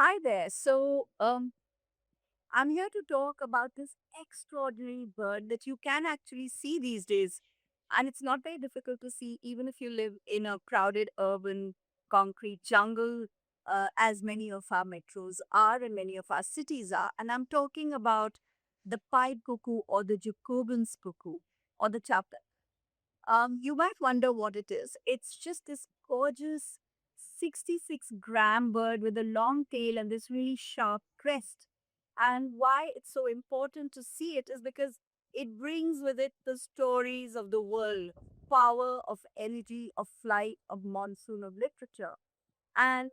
Hi there. I'm here to talk about this extraordinary bird that you can actually see these days. And it's not very difficult to see, even if you live in a crowded urban concrete jungle, as many of our metros are and many of our cities are. And I'm talking about the pied cuckoo or the Jacobin's cuckoo or the chaplet. You might wonder what it is. It's just this gorgeous 66-gram bird with a long tail and this really sharp crest. And why it's so important to see it is because it brings with it the stories of the world, power of energy, of flight, of monsoon, of literature. And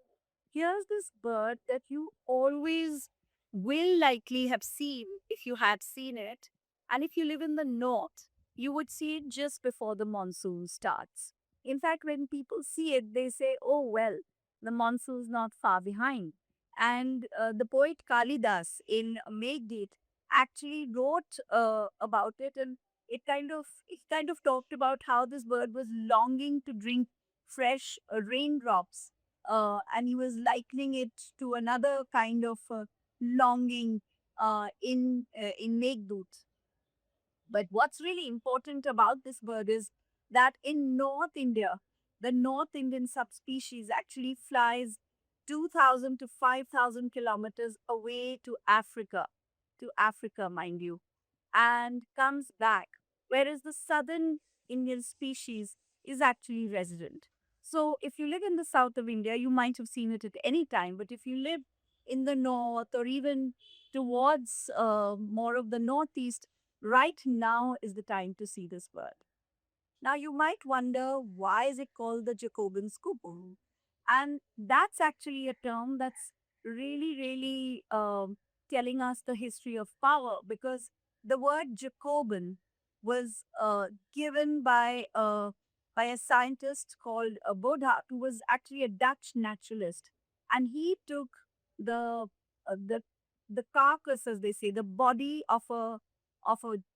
here's this bird that you always will likely have seen if you had seen it. And if you live in the north, you would see it just before the monsoon starts. In fact, when people see it, they say, oh, well, the monsoon's not far behind. And the poet Kalidas in Meghdit actually wrote about it, and it kind of talked about how this bird was longing to drink fresh raindrops, and he was likening it to another kind of longing in Meghdut. But what's really important about this bird is that in North India, the North Indian subspecies actually flies 2,000 to 5,000 kilometers away to Africa, mind you, and comes back, whereas the southern Indian species is actually resident. So, if you live in the south of India, you might have seen it at any time, but if you live in the north or even towards more of the northeast, right now is the time to see this bird. Now, you might wonder, why is it called the Jacobin cuckoo? And that's actually a term that's really telling us the history of power, because the word Jacobin was given by a scientist called Boddaert, who was actually a Dutch naturalist, and he took the uh, the the carcass, as they say, the body of a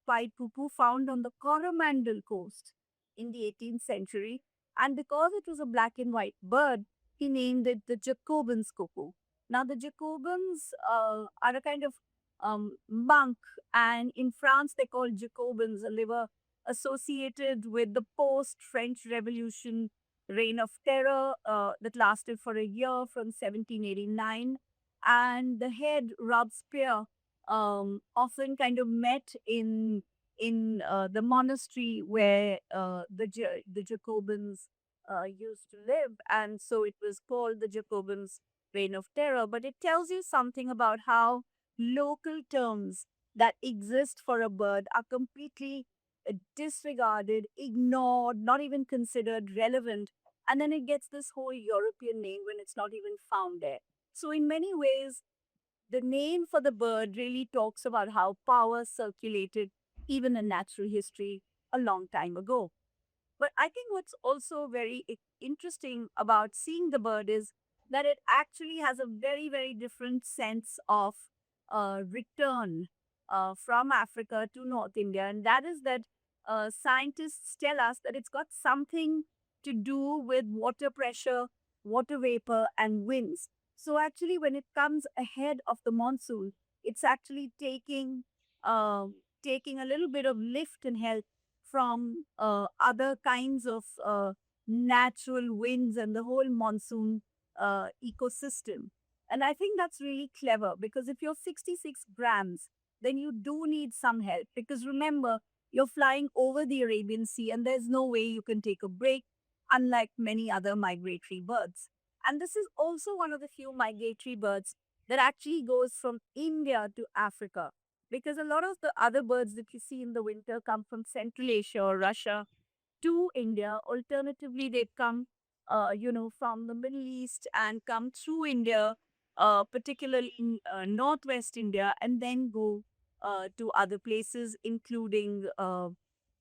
pied cuckoo found on the Coromandel coast in the 18th century. And because it was a black and white bird, he named it the Jacobins cuckoo. Now, the Jacobins are a kind of monk, and in France, they call Jacobins, and they were associated with the post French Revolution reign of terror that lasted for a year from 1789. And the head Robespierre often kind of met in the monastery where the Jacobins used to live, and so it was called the Jacobins' Reign of Terror. But it tells you something about how local terms that exist for a bird are completely disregarded, ignored, not even considered relevant, and then it gets this whole European name when it's not even found there. So, in many ways, the name for the bird really talks about how power circulated even in natural history a long time ago. But I think what's also very interesting about seeing the bird is that it actually has a very different sense of return from Africa to North India. And that is that scientists tell us that it's got something to do with water pressure, water vapor, and winds. So, actually, when it comes ahead of the monsoon, it's actually taking a little bit of lift and help from other kinds of natural winds and the whole monsoon ecosystem. And I think that's really clever, because if you're 66 grams, then you do need some help. Because remember, you're flying over the Arabian Sea and there's no way you can take a break, unlike many other migratory birds. And this is also one of the few migratory birds that actually goes from India to Africa, because a lot of the other birds that you see in the winter come from Central Asia or Russia to India. Alternatively, they come, from the Middle East and come through India, particularly in northwest India, and then go to other places, including,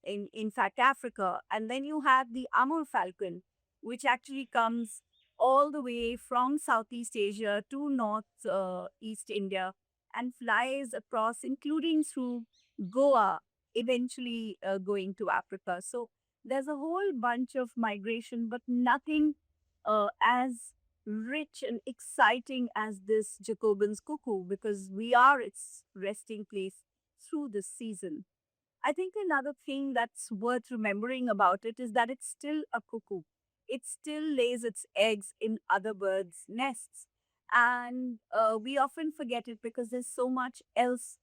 in fact, Africa. And then you have the Amur falcon, which actually comes all the way from Southeast Asia to North East India and flies across, including through Goa, eventually going to Africa. So there's a whole bunch of migration, but nothing as rich and exciting as this Jacobin's cuckoo because we are its resting place through this season. I think another thing that's worth remembering about it is that it's still a cuckoo. It still lays its eggs in other birds' nests. And we often forget it because there's so much else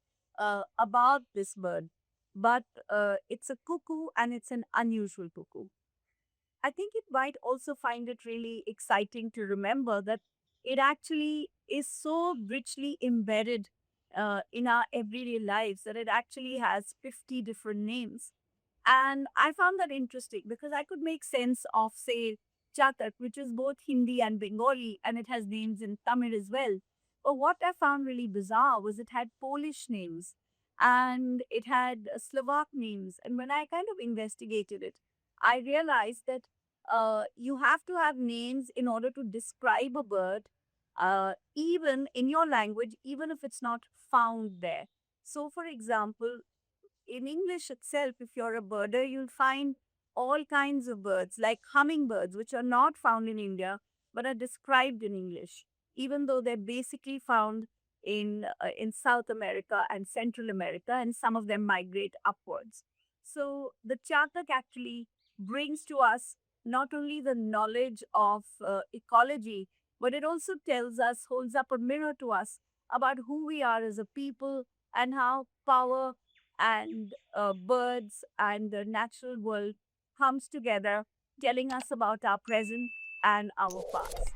about this bird. But it's a cuckoo and it's an unusual cuckoo. I think it might also find it really exciting to remember that it actually is so richly embedded in our everyday lives that it actually has 50 different names. And I found that interesting because I could make sense of, say, Chatak, which is both Hindi and Bengali, and it has names in Tamil as well. But what I found really bizarre was it had Polish names and it had Slovak names. And when I kind of investigated it, I realized that you have to have names in order to describe a bird, even in your language, even if it's not found there. So, for example, in English itself, if you're a birder, you'll find all kinds of birds, like hummingbirds, which are not found in India but are described in English, even though they're basically found in South America and Central America, and some of them migrate upwards. So the Chatak actually brings to us not only the knowledge of ecology, but it also tells us, holds up a mirror to us about who we are as a people and how power and birds and the natural world comes together, telling us about our present and our past.